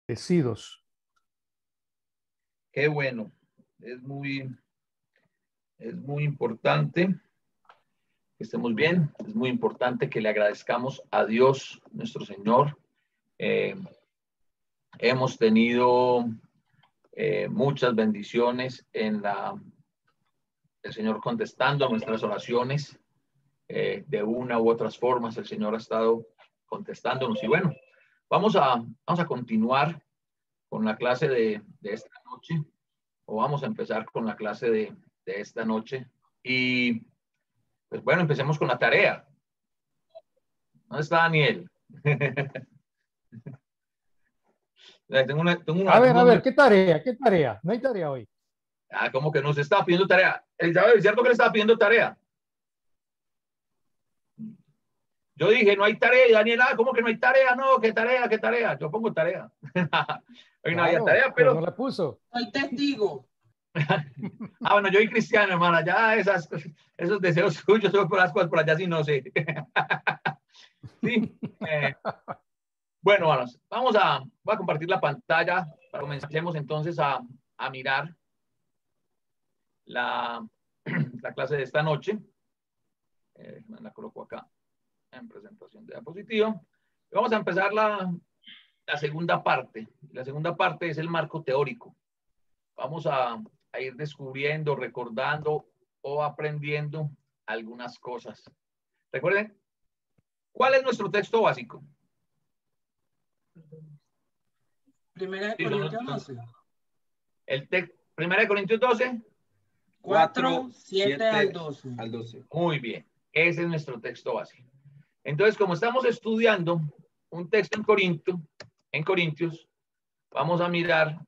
Decidos. Qué bueno. Es muy importante que estemos bien. Es muy importante que le agradezcamos a Dios, nuestro Señor. Hemos tenido muchas bendiciones el Señor contestando a nuestras oraciones de una u otras formas. El Señor ha estado contestándonos y bueno, vamos a continuar con la clase de esta noche, o vamos a empezar con la clase de esta noche. Y pues bueno, empecemos con la tarea. ¿Dónde está Daniel? A ver, ¿qué tarea? ¿Qué tarea? No hay tarea hoy. ¿Cómo que no se está pidiendo tarea? ¿Es cierto que le estaba pidiendo tarea? Yo dije, no hay tarea, y Daniel, ¿cómo que no hay tarea? No, ¿qué tarea? ¿Qué tarea? Yo pongo tarea. Hoy no había tarea, pero no la puso. Soy testigo. Bueno, yo y Cristiano, hermana, ya esos deseos suyos, yo por las cosas por allá sí no sé. Sí. Bueno, voy a compartir la pantalla para que comencemos entonces a mirar la clase de esta noche. La coloco acá en presentación de diapositiva. Vamos a empezar la segunda parte. La segunda parte es el marco teórico. Vamos a ir descubriendo, recordando o aprendiendo algunas cosas. Recuerden, ¿cuál es nuestro texto básico? Primera de Corintios 12. Primera de Corintios 12. 4, 7 al 12. Muy bien. Ese es nuestro texto básico. Entonces, como estamos estudiando un texto en Corintios, vamos a mirar,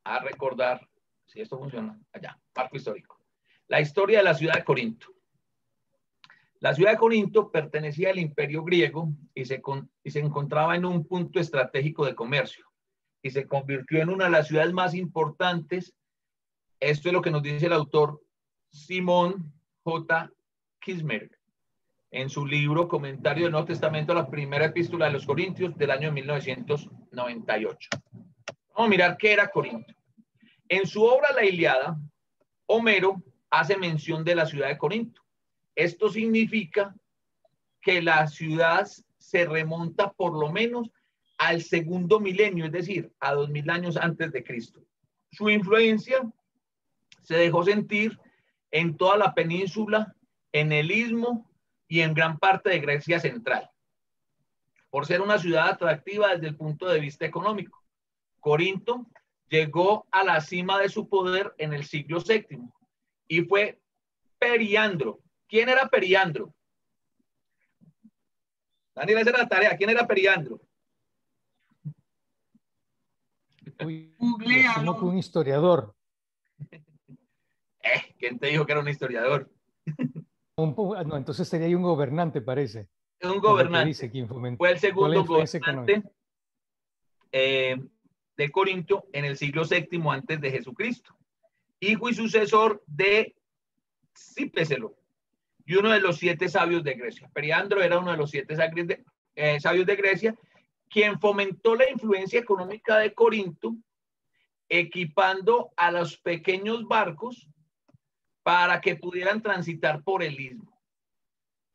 a recordar, si esto funciona, allá, marco histórico. La historia de la ciudad de Corinto. La ciudad de Corinto pertenecía al imperio griego y se encontraba en un punto estratégico de comercio y se convirtió en una de las ciudades más importantes. Esto es lo que nos dice el autor Simón J. Kismer en su libro Comentario del Nuevo Testamento a la primera epístola de los Corintios del año 1998. Vamos a mirar qué era Corinto. En su obra La Ilíada, Homero hace mención de la ciudad de Corinto. Esto significa que la ciudad se remonta por lo menos al segundo milenio, es decir, a 2000 años antes de Cristo. Su influencia se dejó sentir en toda la península, en el istmo y en gran parte de Grecia central, por ser una ciudad atractiva desde el punto de vista económico. Corinto llegó a la cima de su poder en el siglo VII y fue Periandro. ¿Quién era Periandro? Daniel, esa era la tarea. ¿Quién era Periandro? Asumo que un historiador. ¿Quién te dijo que era un historiador? No, entonces sería un gobernante, parece. Un gobernante. Dice, quien fue el segundo gobernante de Corinto en el siglo VII antes de Jesucristo. Hijo y sucesor de Cípeselo y uno de los 7 sabios de Grecia. Periandro era uno de los 7 sabios de Grecia, quien fomentó la influencia económica de Corinto, equipando a los pequeños barcos para que pudieran transitar por el istmo.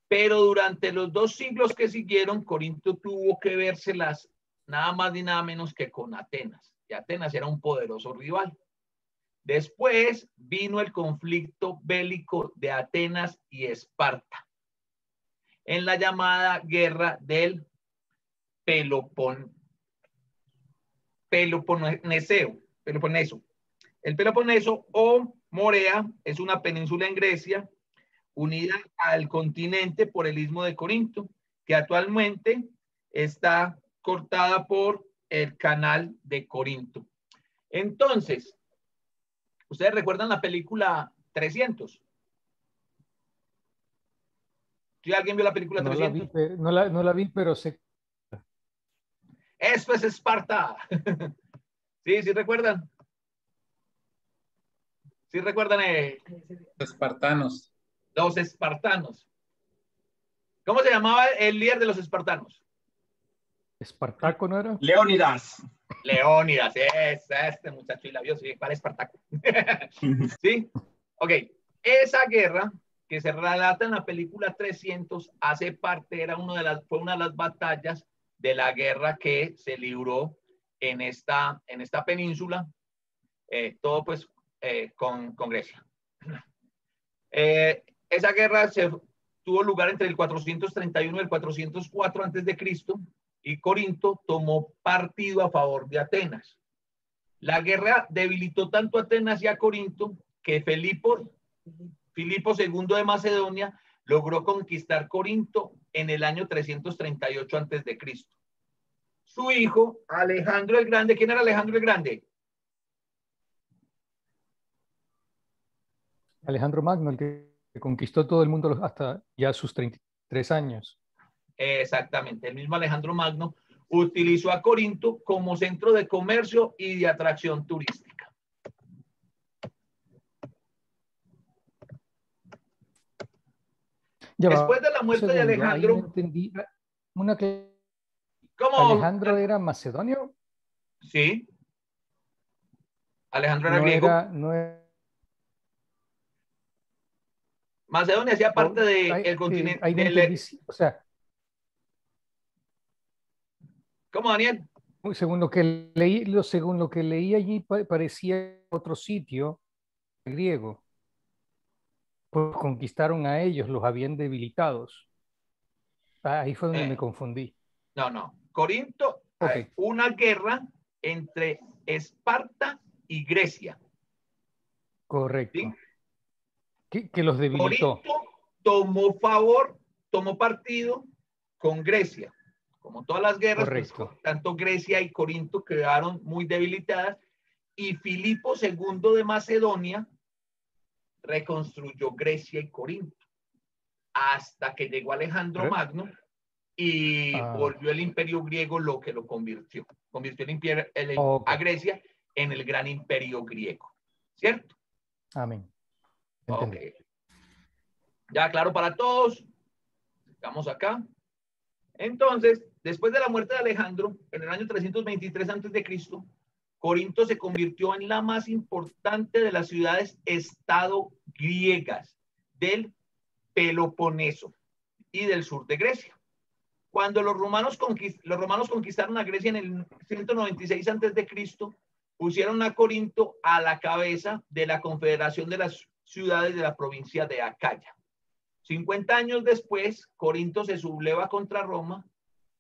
Pero durante los 2 siglos que siguieron, Corinto tuvo que vérselas nada más ni nada menos que con Atenas. Y Atenas era un poderoso rival. Después vino el conflicto bélico de Atenas y Esparta, en la llamada guerra del Peloponeso. El Peloponeso o Morea es una península en Grecia unida al continente por el istmo de Corinto, que actualmente está cortada por el canal de Corinto. Entonces, ¿ustedes recuerdan la película 300? ¿Sí, alguien vio la película 300? No la vi, pero sé. Esto es Esparta. ¿Sí recuerdan? ¿Sí recuerdan? Espartanos. Los espartanos. ¿Cómo se llamaba el líder de los espartanos? ¿Espartaco no era? Leónidas. Leónidas, este muchacho y la vio, sí, ¿cuál Espartaco? ¿Sí? Ok, esa guerra que se relata en la película 300 hace parte, fue una de las batallas de la guerra que se libró en esta península, todo pues con Grecia. Esa guerra tuvo lugar entre el 431 y el 404 antes de Cristo, y Corinto tomó partido a favor de Atenas. La guerra debilitó tanto a Atenas y a Corinto que Filipo II de Macedonia logró conquistar Corinto en el año 338 antes de Cristo. Su hijo, Alejandro el Grande, ¿quién era Alejandro el Grande? Alejandro Magno, el que conquistó todo el mundo hasta ya sus 33 años. Exactamente, el mismo Alejandro Magno utilizó a Corinto como centro de comercio y de atracción turística. Después de la muerte de Alejandro, ahí no entendí. ¿cómo? ¿Alejandro era macedonio? Sí. Alejandro era griego. Macedonia hacía parte del continente. Ahí no entendí, o sea. ¿Cómo, Daniel? Según lo que leí allí, parecía otro sitio griego. Pues conquistaron a ellos, los habían debilitados. Ahí fue donde me confundí. No. Corinto, okay. Una guerra entre Esparta y Grecia. Correcto. ¿Sí? Que los debilitó. Corinto tomó partido con Grecia. Como todas las guerras, pues, tanto Grecia y Corinto quedaron muy debilitadas, y Filipo II de Macedonia reconstruyó Grecia y Corinto hasta que llegó Alejandro Magno y volvió el imperio griego lo que lo convirtió a Grecia en el gran imperio griego, ¿cierto? Amén. Okay. Ya claro para todos. Estamos acá. Entonces, después de la muerte de Alejandro, en el año 323 a.C., Corinto se convirtió en la más importante de las ciudades-estado griegas del Peloponeso y del sur de Grecia. Cuando los romanos conquistaron a Grecia en el 196 a.C., pusieron a Corinto a la cabeza de la confederación de las ciudades de la provincia de Acaya. 50 años después, Corinto se subleva contra Roma,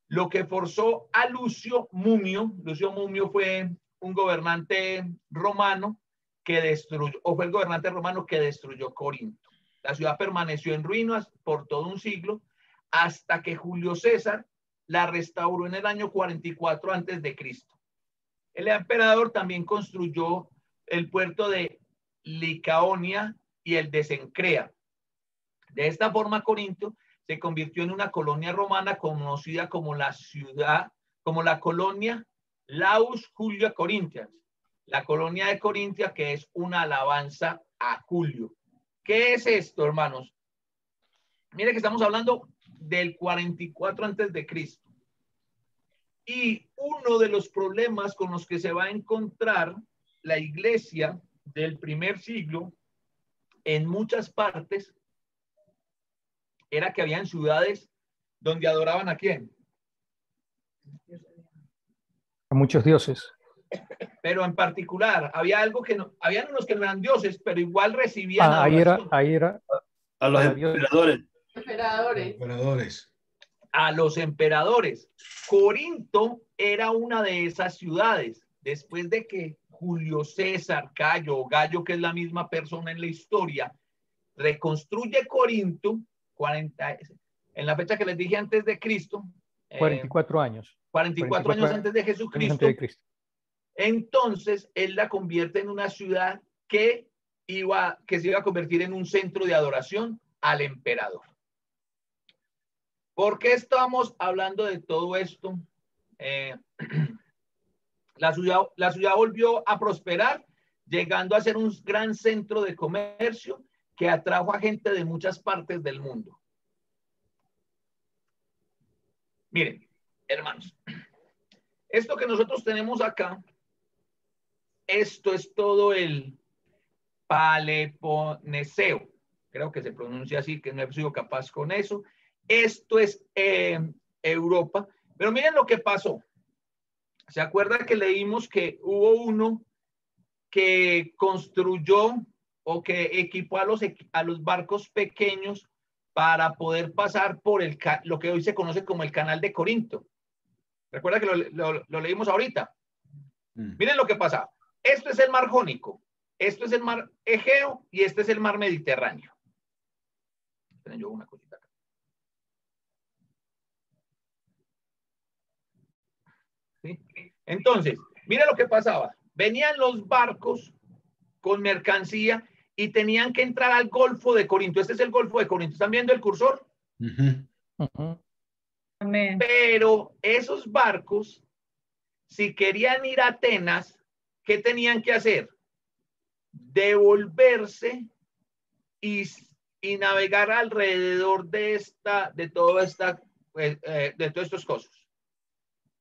lo que forzó a Lucio Mumio. Lucio Mumio fue un gobernante romano fue el gobernante romano que destruyó Corinto. La ciudad permaneció en ruinas por todo un siglo hasta que Julio César la restauró en el año 44 antes de Cristo. El emperador también construyó el puerto de Licaonia y el de Cencrea. De esta forma, Corinto se convirtió en una colonia romana conocida como la colonia Laus Julia Corinthians, la colonia de Corintia, que es una alabanza a Julio. ¿Qué es esto, hermanos? Mire que estamos hablando del 44 antes de Cristo. Y uno de los problemas con los que se va a encontrar la iglesia del primer siglo en muchas partes era que habían ciudades donde adoraban ¿a quién? A muchos dioses. Pero en particular, habían unos que no eran dioses, pero igual recibían adoración. Ahí era. A los emperadores. A los emperadores. Corinto era una de esas ciudades. Después de que Julio César, Gallo, que es la misma persona en la historia, reconstruye Corinto, en la fecha que les dije antes de Cristo. 44 años. 44 años antes de Jesucristo. Entonces, él la convierte en una ciudad que se iba a convertir en un centro de adoración al emperador. ¿Por qué estamos hablando de todo esto? La ciudad volvió a prosperar, llegando a ser un gran centro de comercio que atrajo a gente de muchas partes del mundo. Miren, hermanos, Esto que nosotros tenemos acá, esto es todo el Peloponeseo. Creo que se pronuncia así, que no he sido capaz con eso. Esto es Europa. Pero miren lo que pasó. ¿Se acuerda que leímos que hubo uno que construyó o que equipó a los barcos pequeños para poder pasar por lo que hoy se conoce como el Canal de Corinto? ¿Recuerda que lo leímos ahorita? Miren lo que pasa. Esto es el mar Jónico, esto es el mar Egeo y este es el mar Mediterráneo. Esperen, yo una cosita acá. ¿Sí? Entonces, miren lo que pasaba. Venían los barcos con mercancía y tenían que entrar al Golfo de Corinto. Este es el Golfo de Corinto. ¿Están viendo el cursor? Pero esos barcos, si querían ir a Atenas, ¿qué tenían que hacer? Devolverse y navegar alrededor de todos estos cosas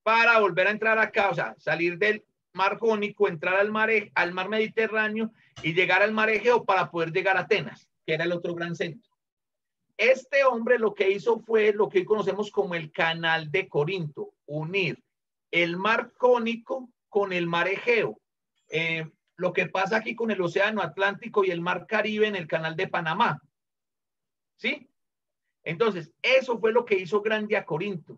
para volver a entrar acá, o sea, salir del mar Jónico, entrar al mar Mediterráneo y llegar al mar Egeo para poder llegar a Atenas, que era el otro gran centro. Este hombre lo que hizo fue lo que hoy conocemos como el Canal de Corinto, unir el mar Jónico con el mar Egeo. Lo que pasa aquí con el Océano Atlántico y el mar Caribe en el Canal de Panamá. ¿Sí? Entonces, eso fue lo que hizo grande a Corinto.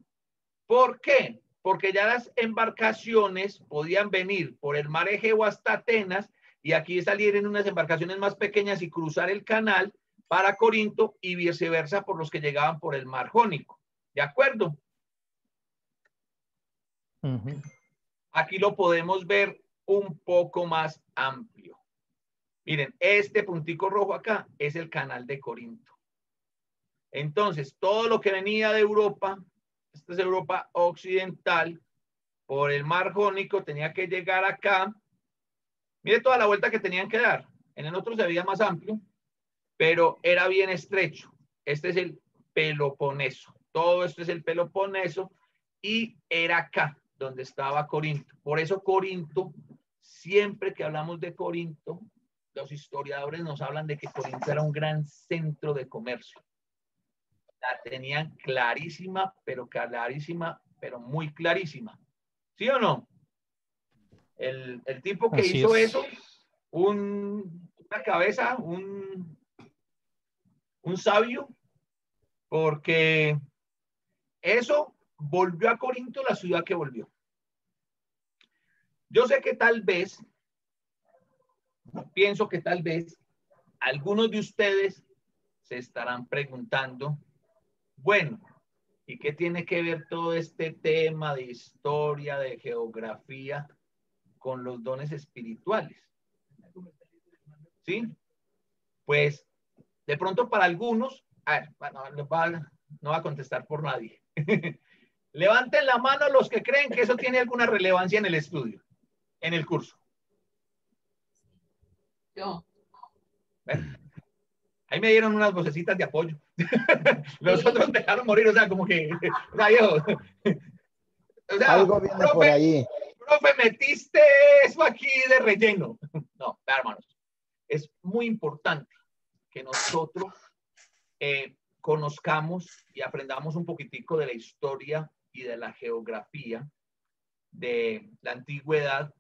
¿Por qué? Porque ya las embarcaciones podían venir por el mar Egeo hasta Atenas y aquí salir en unas embarcaciones más pequeñas y cruzar el canal para Corinto y viceversa por los que llegaban por el mar Jónico. ¿De acuerdo? Aquí lo podemos ver un poco más amplio. Miren, este puntico rojo acá es el Canal de Corinto. Entonces, todo lo que venía de Europa, esta es Europa occidental, por el mar Jónico tenía que llegar acá. Mire toda la vuelta que tenían que dar. En el otro se veía más amplio, pero era bien estrecho. Este es el Peloponeso. Todo esto es el Peloponeso y era acá donde estaba Corinto. Por eso Corinto, siempre que hablamos de Corinto, los historiadores nos hablan de que Corinto era un gran centro de comercio. La tenían clarísima, pero muy clarísima. ¿Sí o no? El tipo que Así hizo es. eso, una cabeza, un sabio, porque eso volvió a Corinto la ciudad que volvió. Yo sé que pienso que tal vez algunos de ustedes se estarán preguntando, bueno, ¿y qué tiene que ver todo este tema de historia, de geografía con los dones espirituales? ¿Sí? Pues de pronto para algunos, no va a contestar por nadie. Levanten la mano los que creen que eso tiene alguna relevancia en el estudio, en el curso. Yo. Ahí me dieron unas vocecitas de apoyo. Los otros dejaron morir, o sea, como que, o sea, algo viene profe, por allí. Profe, metiste eso aquí de relleno. No, hermanos, es muy importante que nosotros conozcamos y aprendamos un poquitico de la historia y de la geografía de la antigüedad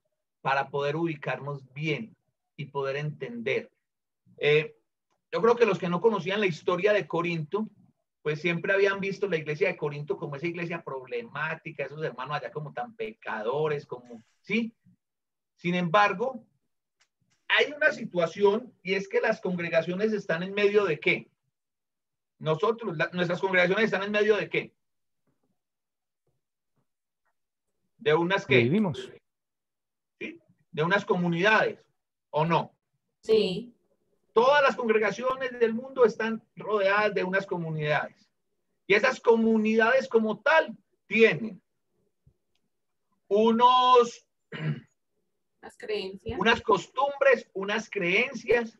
para poder ubicarnos bien y poder entender. Yo creo que los que no conocían la historia de Corinto, pues siempre habían visto la iglesia de Corinto como esa iglesia problemática, esos hermanos allá como tan pecadores, como, ¿sí? Sin embargo, hay una situación y es que las congregaciones están en medio de ¿qué? Nuestras congregaciones están en medio de ¿qué? De unas ¿qué? Vivimos. ¿Sí? De unas comunidades, ¿o no? Sí. Todas las congregaciones del mundo están rodeadas de unas comunidades. Y esas comunidades como tal tienen unas creencias, unas costumbres, unas creencias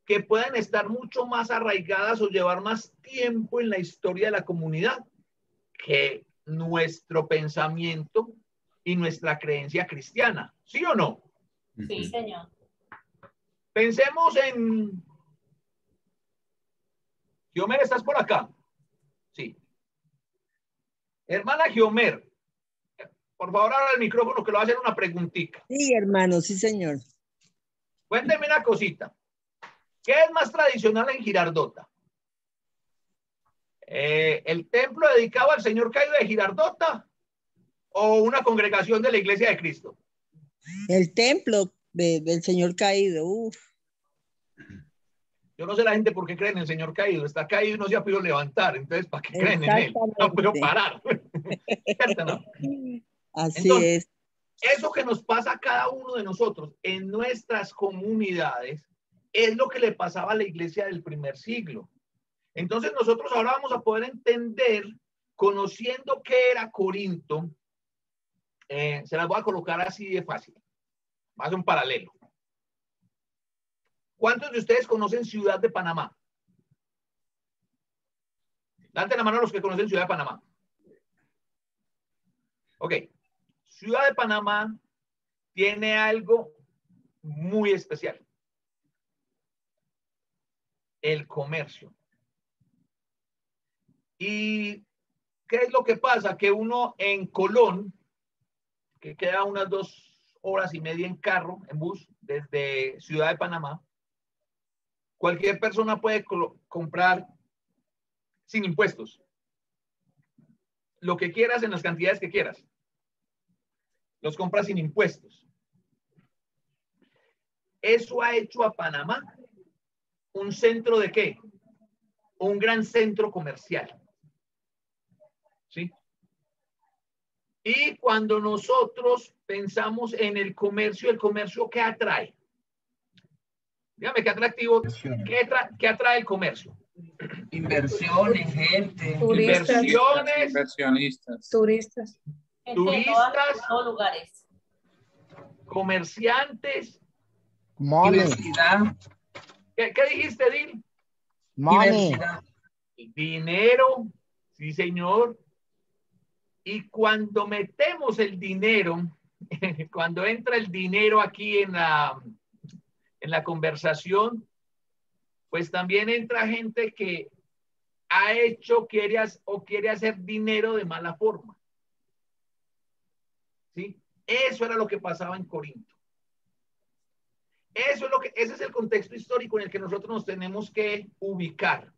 que pueden estar mucho más arraigadas o llevar más tiempo en la historia de la comunidad que nuestro pensamiento y nuestra creencia cristiana. ¿Sí o no? Sí, señor. Pensemos en... Giomer, ¿estás por acá? Sí. Hermana Giomer, por favor, abra el micrófono que le voy a hacer una preguntita. Sí, hermano, sí, señor. Cuénteme una cosita. ¿Qué es más tradicional en Girardota? ¿El templo dedicado al Señor Caído de Girardota o una congregación de la Iglesia de Cristo? El templo del Señor Caído. Uf. Yo no sé la gente por qué creen en el Señor Caído. Está caído y no se ha podido levantar. Entonces, ¿para qué creen en él? No puedo parar. ¿Cierto, no? Así Entonces, es. eso que nos pasa a cada uno de nosotros en nuestras comunidades es lo que le pasaba a la iglesia del primer siglo. Entonces nosotros ahora vamos a poder entender, conociendo qué era Corinto, se las voy a colocar así de fácil. Va a ser un paralelo. ¿Cuántos de ustedes conocen Ciudad de Panamá? Levanten la mano los que conocen Ciudad de Panamá. Ok. Ciudad de Panamá tiene algo muy especial. El comercio. ¿Y qué es lo que pasa? Que uno en Colón, que queda unas 2 horas y media en carro, en bus, desde Ciudad de Panamá, cualquier persona puede comprar sin impuestos lo que quieras en las cantidades que quieras. Los compras sin impuestos. Eso ha hecho a Panamá un centro de ¿qué? Un gran centro comercial. ¿Sí? Y cuando nosotros pensamos en el comercio ¿qué atrae? Dígame, ¿qué atractivo? ¿Qué atrae el comercio? Inversiones, gente. Turistas. Inversiones. Inversionistas. Turistas. Turistas. En lugares. Comerciantes. Diversidad. ¿Qué dijiste, Dil? Diversidad. Dinero. Sí, señor. Y cuando metemos el dinero, cuando entra el dinero aquí en la conversación, pues también entra gente que ha hecho, quiere hacer dinero de mala forma. ¿Sí? Eso era lo que pasaba en Corinto. Ese es el contexto histórico en el que nosotros nos tenemos que ubicar.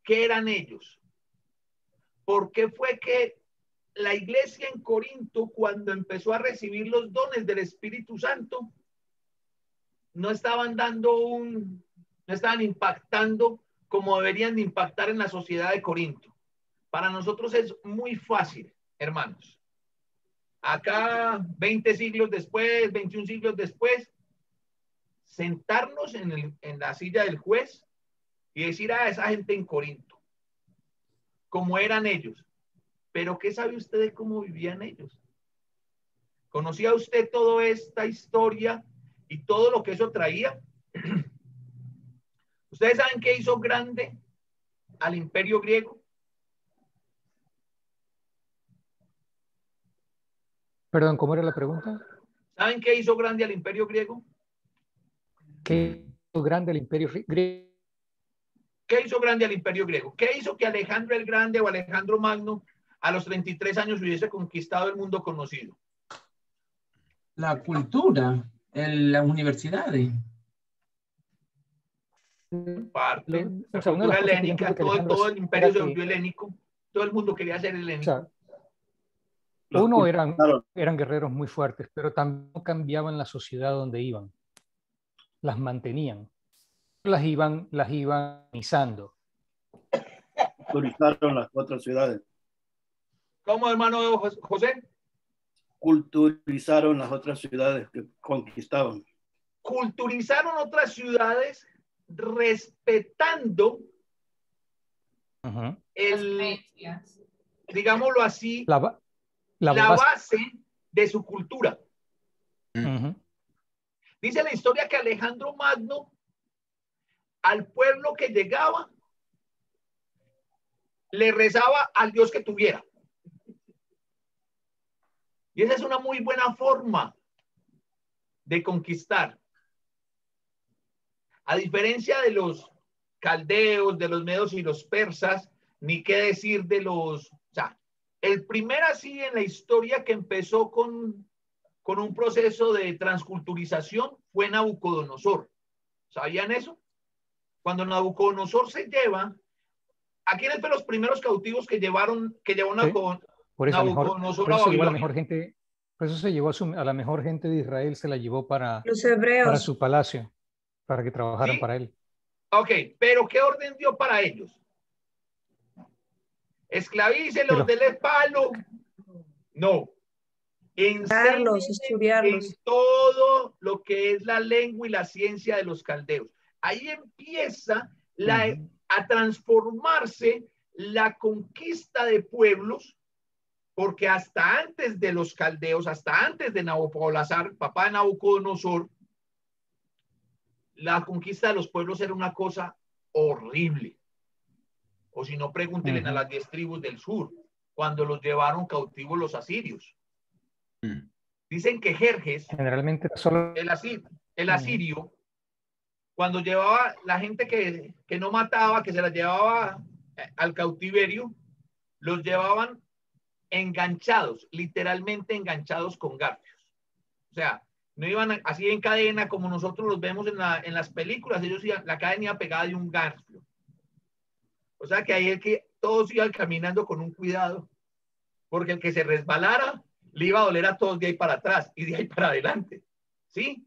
¿Qué eran ellos? ¿Por qué fue que la iglesia en Corinto, cuando empezó a recibir los dones del Espíritu Santo, no estaban impactando como deberían de impactar en la sociedad de Corinto? Para nosotros es muy fácil, hermanos. Acá, 20 siglos después, 21 siglos después, sentarnos en la silla del juez y decir a esa gente en Corinto cómo eran ellos. Pero ¿qué sabe usted de cómo vivían ellos? ¿Conocía usted toda esta historia y todo lo que eso traía? ¿Ustedes saben qué hizo grande al imperio griego? Perdón, ¿cómo era la pregunta? ¿Saben qué hizo grande al imperio griego? ¿Qué hizo grande el imperio griego? ¿Qué hizo grande al imperio griego? ¿Qué hizo que Alejandro el Grande o Alejandro Magno a los 33 años hubiese conquistado el mundo conocido? La cultura, las universidades. Parte, la O sea, cultura helénica, todo el imperio se volvió helénico, todo el mundo quería ser helénico. O sea, uno eran guerreros muy fuertes, pero también cambiaban la sociedad donde iban. Las mantenían. Las iban organizando. Culturizaron las otras ciudades. ¿Cómo, hermano José? Culturizaron las otras ciudades que conquistaban. Culturizaron otras ciudades respetando digámoslo así, la base de su cultura. Dice la historia que Alejandro Magno, al pueblo que llegaba, le rezaba al Dios que tuviera. Y esa es una muy buena forma de conquistar. A diferencia de los caldeos, de los medos y los persas, ni qué decir de los... O sea, el primer así en la historia que empezó con un proceso de transculturización fue Nabucodonosor. ¿Sabían eso? Cuando Nabucodonosor se lleva, ¿a quiénes fueron los primeros cautivos que llevó por eso Nabucodonosor por a eso se llevó a la Babilonia? mejor gente, por eso se llevó a la mejor gente de Israel, se la llevó para Los hebreos. su palacio, para que trabajaran ¿Sí? para él. Ok, pero ¿qué orden dio para ellos? Esclavícelos, denles palo. No. Darlos, estudiarlos. En todo lo que es la lengua y la ciencia de los caldeos. Ahí empieza a transformarse la conquista de pueblos, porque hasta antes de los caldeos, hasta antes de Nabopolassar, papá de Nabucodonosor, la conquista de los pueblos era una cosa horrible. O si no, pregúntenle a las 10 tribus del sur, cuando los llevaron cautivos los asirios. Dicen que Jerjes, generalmente solo el asirio, cuando llevaba la gente que no mataba, que se la llevaba al cautiverio, los llevaban enganchados, literalmente enganchados con garfios. O sea, no iban así en cadena como nosotros los vemos en las películas, ellos iban, la cadena iba pegada de un garfio. O sea que ahí es que todos iban caminando con un cuidado, porque el que se resbalara le iba a doler a todos de ahí para atrás y de ahí para adelante. ¿Sí?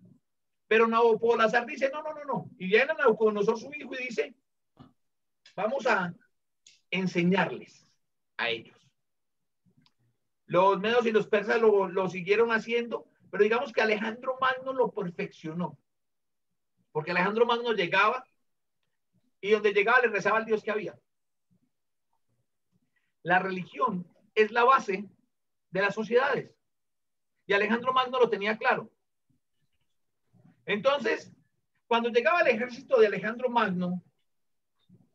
Pero Nabopolassar dice, no. Y viene Nabucodonosor, su hijo, y dice, vamos a enseñarles a ellos. Los medos y los persas lo siguieron haciendo, pero digamos que Alejandro Magno lo perfeccionó. Porque Alejandro Magno llegaba y donde llegaba le rezaba al Dios que había. La religión es la base de las sociedades. Y Alejandro Magno lo tenía claro. Entonces, cuando llegaba el ejército de Alejandro Magno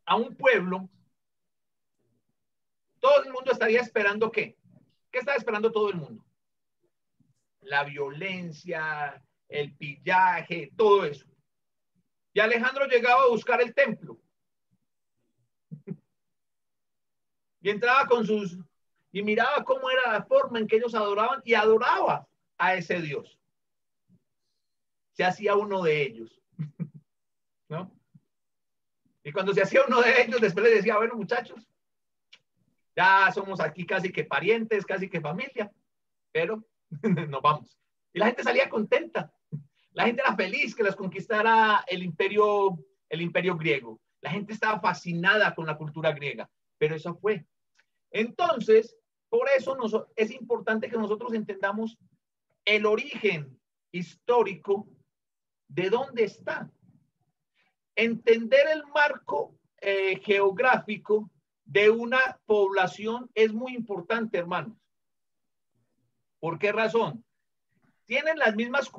a un pueblo, todo el mundo estaría esperando ¿qué? ¿Qué estaba esperando todo el mundo? La violencia, el pillaje, todo eso. Y Alejandro llegaba a buscar el templo. Y entraba y miraba cómo era la forma en que ellos adoraban y adoraba a ese Dios. Se hacía uno de ellos. ¿No? Y cuando se hacía uno de ellos, después les decía, bueno, muchachos, ya somos aquí casi que parientes, casi que familia, pero nos vamos. Y la gente salía contenta. La gente era feliz que les conquistara el imperio griego. La gente estaba fascinada con la cultura griega, pero eso fue. Entonces, por eso es importante que nosotros entendamos el origen histórico de dónde está. Entender el marco geográfico de una población es muy importante, hermanos. ¿Por qué razón? Tienen las mismas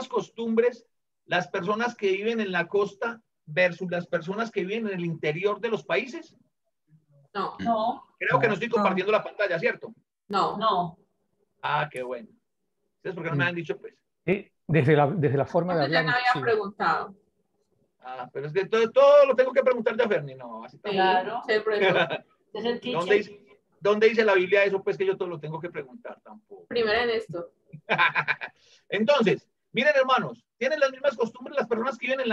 costumbres las personas que viven en la costa versus las personas que viven en el interior de los países. No. Creo que no estoy compartiendo la pantalla, ¿cierto? No. Ah, qué bueno. ¿Ustedes por qué no me han dicho, pues? Desde la forma de hablar. Ya me había preguntado. Ah, pero es que todo lo tengo que preguntar a Ferni, no, así está. Claro, sí, profesor. Es el teacher. ¿Dónde dice la Biblia eso? Pues que yo todo lo tengo que preguntar tampoco. Primero en esto. Entonces, miren, hermanos, tienen las mismas costumbres las personas que viven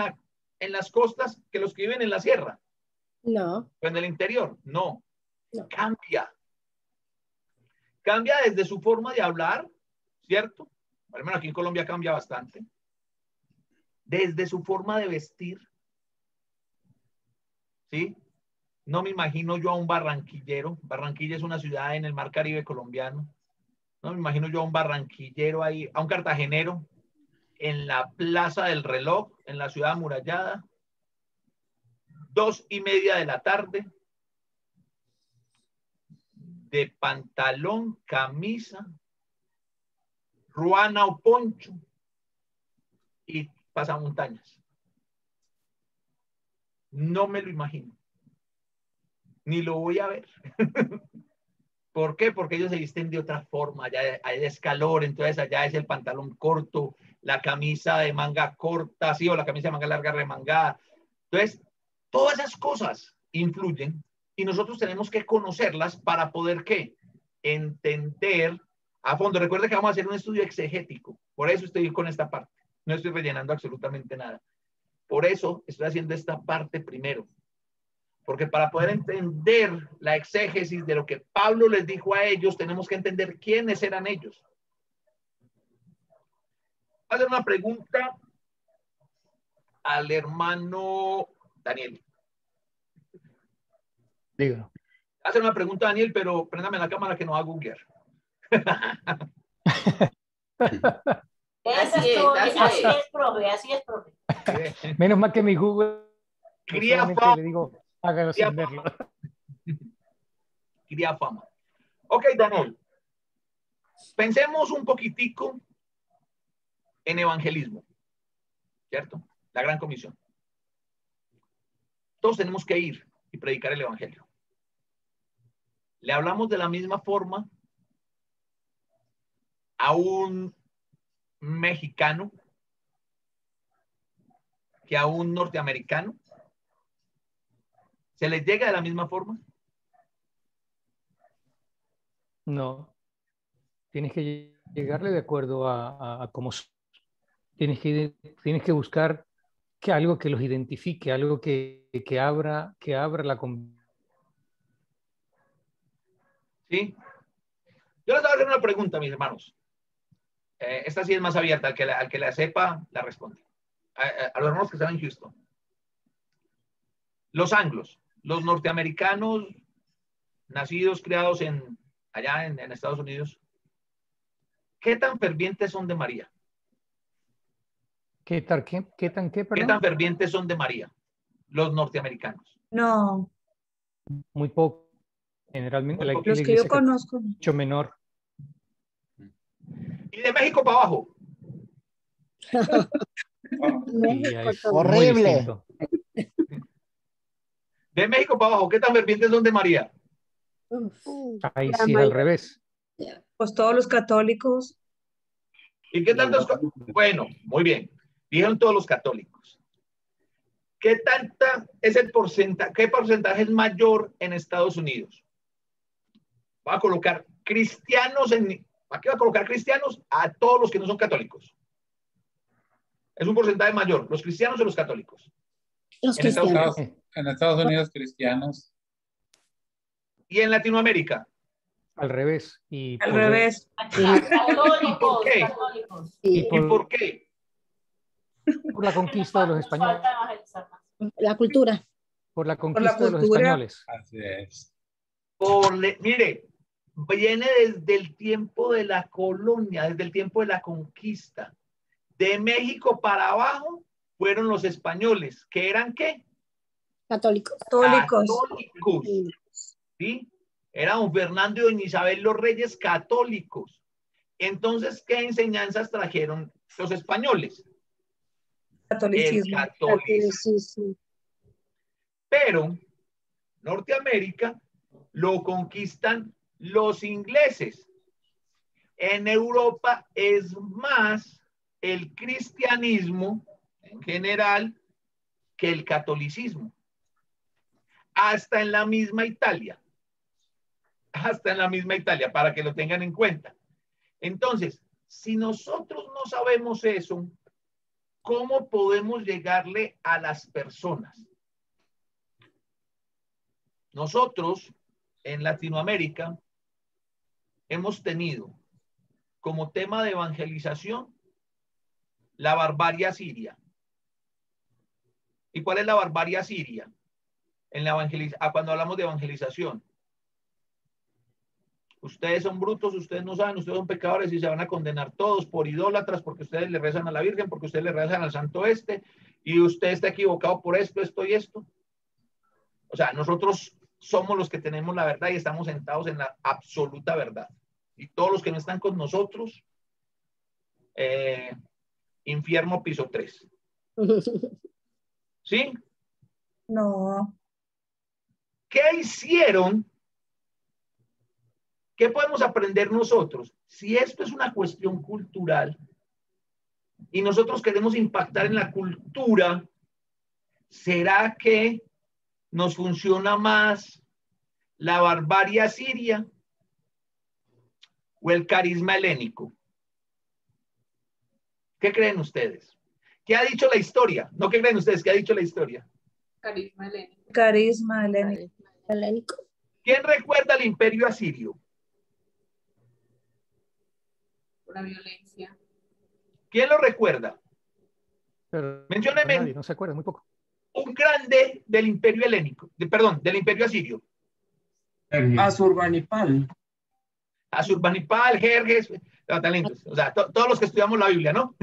en las costas que los que viven en la sierra. No. O en el interior. No. Cambia. Cambia desde su forma de hablar, ¿cierto? Al menos aquí en Colombia cambia bastante. Desde su forma de vestir. ¿Sí? No me imagino yo a un barranquillero. Barranquilla es una ciudad en el mar Caribe colombiano. No me imagino yo a un barranquillero ahí, a un cartagenero en la Plaza del Reloj, en la ciudad amurallada, 2:30 de la tarde, de pantalón, camisa, ruana o poncho y pasamontañas. No me lo imagino. Ni lo voy a ver. ¿Por qué? Porque ellos se visten de otra forma, allá es calor, entonces allá es el pantalón corto, la camisa de manga corta, sí, o la camisa de manga larga remangada. Entonces, todas esas cosas influyen y nosotros tenemos que conocerlas para poder, ¿qué? Entender a fondo. Recuerda que vamos a hacer un estudio exegético, por eso estoy con esta parte, no estoy rellenando absolutamente nada. Por eso estoy haciendo esta parte primero. Porque para poder entender la exégesis de lo que Pablo les dijo a ellos, tenemos que entender quiénes eran ellos. Voy a hacer una pregunta al hermano Daniel. Digo. Hacer una pregunta a Daniel, pero préndame la cámara que no va a googlear. Así es, profe, así es, profe. Menos mal que mi Google Solamente le digo, hágalo sin verlo. Cría fama. Ok, Daniel. Pensemos un poquitico en evangelismo, ¿cierto? La gran comisión. Todos tenemos que ir y predicar el evangelio. Le hablamos de la misma forma a un mexicano que a un norteamericano. ¿Se les llega de la misma forma? No. Tienes que llegarle de acuerdo a cómo tienes que buscar algo que los identifique, algo que abra la conversación. ¿Sí? Yo les voy a hacer una pregunta, mis hermanos. Esta sí es más abierta, al que la sepa, la responde. A los hermanos que están en Houston. Los anglos, los norteamericanos nacidos, criados allá en Estados Unidos, ¿qué tan fervientes son de María? ¿Qué tan qué, perdón? ¿Qué tan fervientes son de María los norteamericanos? No. Muy poco. Generalmente Muy la poco. Los que yo conozco. mucho menor. ¿Y de México para abajo? Horrible. De México para abajo, ¿qué tan fervientes son de María? Ahí sí es al revés. Pues todos los católicos. ¿Y qué tantos? Bueno, muy bien. Dijeron todos los católicos. ¿Qué tanta es el porcentaje? ¿Qué porcentaje es mayor en Estados Unidos? Va a colocar cristianos aquí va a colocar cristianos a todos los que no son católicos. Es un porcentaje mayor, los cristianos o los católicos. Los cristianos. En Estados Unidos, cristianos. ¿Y en Latinoamérica? Al revés. Al revés. ¿Y por qué? ¿Y por qué? Por la conquista de los españoles. La cultura. Por la conquista de los españoles. Así es. Mire, viene desde el tiempo de la colonia, desde el tiempo de la conquista. De México para abajo fueron los españoles, que eran ¿qué? Católicos. Católicos. ¿Sí? Era don Fernando y doña Isabel los reyes católicos. Entonces, ¿qué enseñanzas trajeron los españoles? Catolicismo. El catolicismo. Pero Norteamérica lo conquistan los ingleses. En Europa es más el cristianismo en general que el catolicismo. Hasta en la misma Italia. Hasta en la misma Italia, para que lo tengan en cuenta. Entonces, si nosotros no sabemos eso, ¿cómo podemos llegarle a las personas? Nosotros, en Latinoamérica, hemos tenido como tema de evangelización la barbarie siria. ¿Y cuál es la barbarie siria? Cuando hablamos de evangelización. Ustedes son brutos, ustedes no saben, ustedes son pecadores y se van a condenar todos por idólatras, porque ustedes le rezan a la Virgen, porque ustedes le rezan al Santo y usted está equivocado por esto y esto. O sea, nosotros somos los que tenemos la verdad y estamos sentados en la absoluta verdad. Y todos los que no están con nosotros, infierno piso 3. ¿Sí? No. ¿Qué hicieron ¿qué podemos aprender nosotros? Si esto es una cuestión cultural y nosotros queremos impactar en la cultura, ¿será que nos funciona más la barbarie asiria o el carisma helénico? ¿Qué creen ustedes? ¿Qué ha dicho la historia? ¿No qué creen ustedes? ¿Qué ha dicho la historia? Carisma helénico. Carisma helénico. Helénico. ¿Quién recuerda el imperio asirio? Una violencia. ¿Quién lo recuerda? Pero Mencióneme nadie, no se acuerda, muy poco. un grande del imperio helénico, perdón, del imperio asirio. Asurbanipal. Asurbanipal, Jerjes, talentos. O sea, todos los que estudiamos la Biblia, ¿no?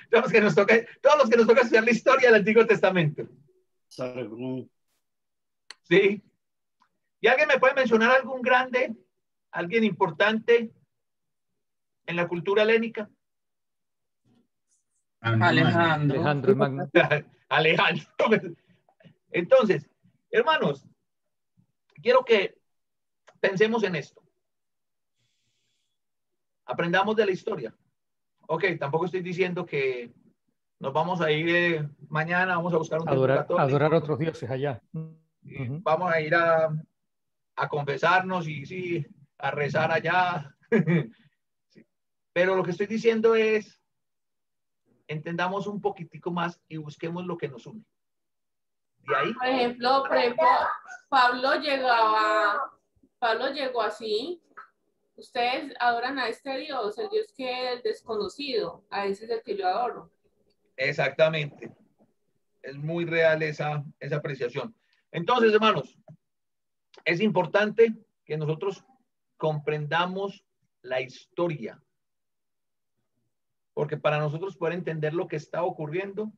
todos los que nos toca estudiar la historia del Antiguo Testamento. Sí. ¿Y alguien me puede mencionar algún grande, alguien importante en la cultura helénica? Alejandro. Alejandro el Magno. Alejandro. Entonces, hermanos, quiero que pensemos en esto. Aprendamos de la historia. Ok, tampoco estoy diciendo que nos vamos a ir mañana, vamos a buscar un templo católico. Adorar otros dioses allá. Vamos a ir a confesarnos y sí, a rezar allá. Sí. Pero lo que estoy diciendo es, entendamos un poquitico más y busquemos lo que nos une. De ahí. Por ejemplo, Pablo llegó así. Ustedes adoran a este Dios, el Dios que es desconocido. A ese es el que yo adoro. Exactamente. Es muy real esa apreciación. Entonces, hermanos, es importante que nosotros comprendamos la historia. Porque para nosotros poder entender lo que está ocurriendo,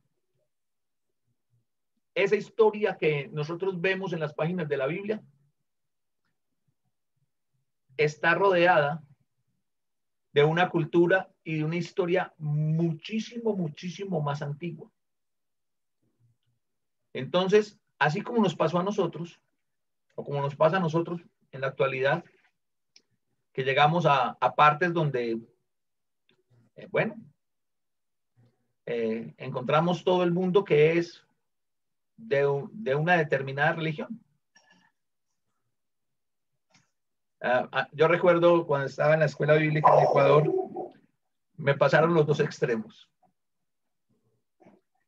esa historia que nosotros vemos en las páginas de la Biblia está rodeada de una cultura y de una historia muchísimo, muchísimo más antigua. Entonces, así como nos pasó a nosotros, o como nos pasa a nosotros en la actualidad, que llegamos a partes donde, encontramos todo el mundo que es de una determinada religión. Yo recuerdo cuando estaba en la escuela bíblica en Ecuador, me pasaron los dos extremos.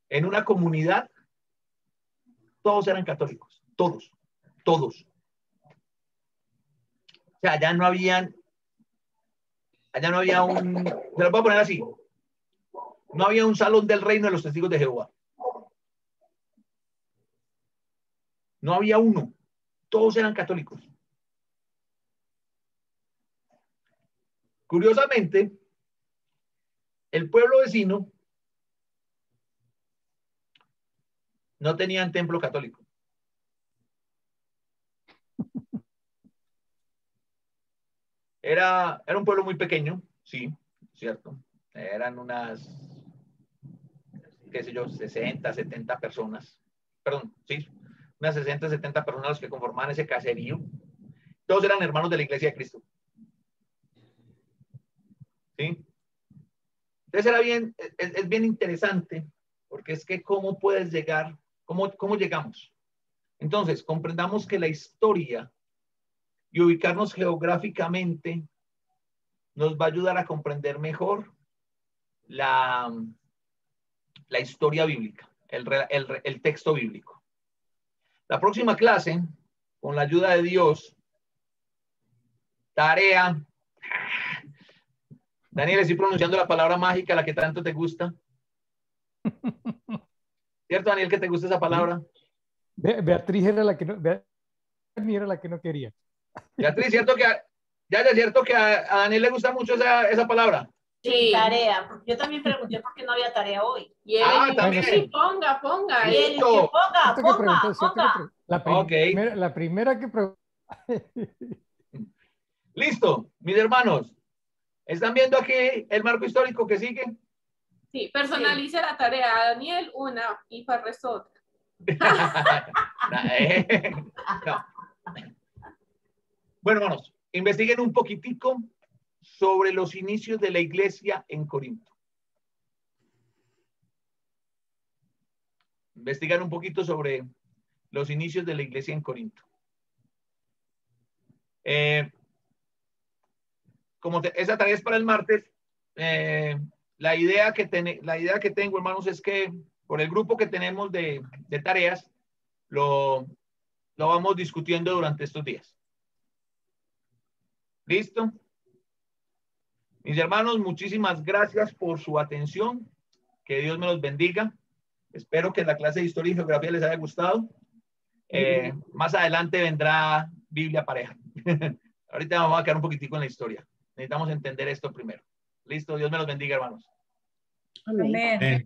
En una comunidad, todos eran católicos, todos. O sea, allá no había un, se lo voy a poner así, no había un salón del reino de los testigos de Jehová. No había uno, todos eran católicos. Curiosamente, el pueblo vecino no tenían templo católico. Era un pueblo muy pequeño, sí, cierto. Eran unas, qué sé yo, 60, 70 personas. Perdón, sí, unas 60, 70 personas los que conformaban ese caserío. Todos eran hermanos de la Iglesia de Cristo. ¿Sí? Entonces es bien interesante, porque es que cómo puedes llegar, cómo llegamos. Entonces, comprendamos que la historia y ubicarnos geográficamente nos va a ayudar a comprender mejor la historia bíblica, el texto bíblico. La próxima clase, con la ayuda de Dios, tarea. Daniel, estoy pronunciando la palabra mágica, la que tanto te gusta. ¿Cierto, Daniel, que te gusta esa palabra? Beatriz era la que no quería. Beatriz, ¿cierto que a Daniel le gusta mucho esa palabra? Sí, tarea. Yo también pregunté por qué no había tarea hoy. Y él también. Sí, ponga. Y él dice, ponga. La primera que preguntó. Listo, mis hermanos. ¿Están viendo aquí el marco histórico que sigue? Sí, personalice la tarea. A Daniel una y para el resto otra. No. Bueno, hermanos, investiguen un poquitico sobre los inicios de la iglesia en Corinto. Investigan un poquito sobre los inicios de la iglesia en Corinto. Esa tarea es para el martes. La idea que tengo, hermanos, es que por el grupo que tenemos de tareas, lo vamos discutiendo durante estos días. ¿Listo? Mis hermanos, muchísimas gracias por su atención. Que Dios me los bendiga. Espero que la clase de Historia y Geografía les haya gustado. Más adelante vendrá Biblia pareja. Ahorita vamos a quedar un poquitico en la historia. Necesitamos entender esto primero. Listo, Dios me los bendiga, hermanos. Amén.